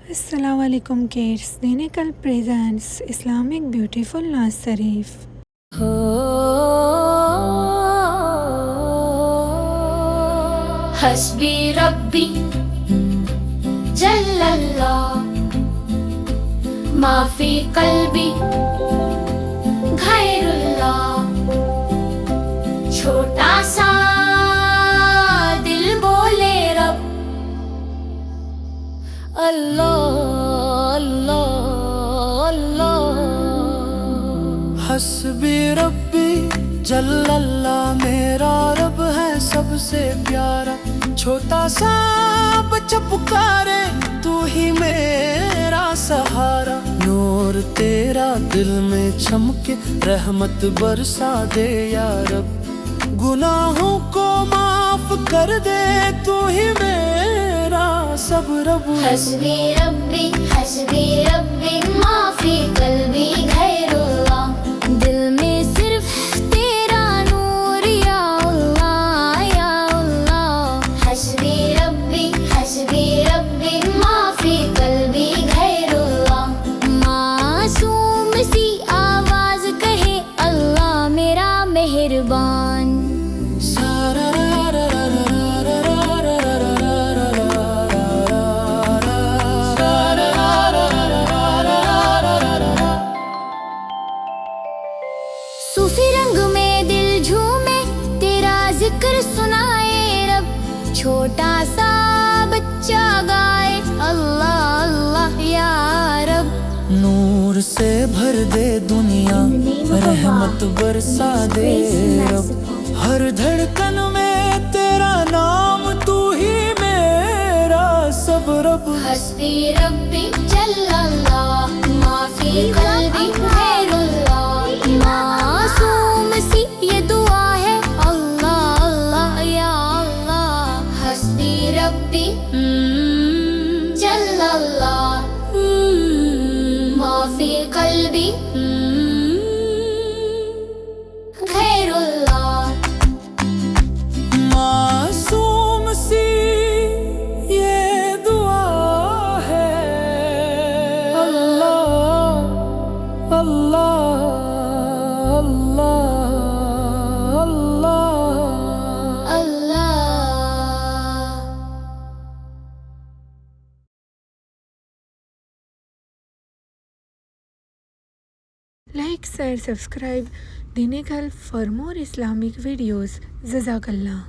Assalamualaikum kids, Dinekal presents Islamic beautiful Naz Sharif. हस्बी रब्बी जल्लल्लाह माफी कल्बी गैरुल्लाह छोटा सा दिल बोले रब अल्लाह अल्लाह अल्लाह। हस्बी रब्बी जल्लल्लाह मेरा रब है सबसे प्यारा। छोटा सा बच्चा पुकारे तू ही मेरा सहारा। नूर तेरा दिल में चमके रहमत बरसा दे या रब। गुनाहों को माफ कर दे तू ही मेरा सब रब। हस्बी रब्बी माफी कल्बी गैरुल्लाह दिल में सिर्फ तेरा नूर या अल्लाह या अल्लाह। हस्बी रब्बी माफी कल्बी गैरुल्लाह मासूम सी आवाज कहे अल्लाह मेरा मेहरबान। सूफी रंग में दिल झूमे तेरा जिक्र सुनाए रब। छोटा सा बच्चा गाए अल्लाह अल्लाह या रब। नूर से भर दे दुनिया रहमत बरसा दे रब। हर धड़कन में तेरा नाम तू ही मेरा सब रब। हस्बी रब्बी जल्लल्लाह माफी कल्बी गैरुल्लाह मासूम सी ये दुआ है अल्लाह अल्लाह या अल्लाह। हस्बी रब्बी जल्लल्लाह माफी कल्बी गैरुल्लाह मासूम सी ये दुआ है अल्लाह अल्लाह अल्लाह अल्लाह अल्लाह। Like, share, subscribe Dinekal for more Islamic videos. Jazakallah.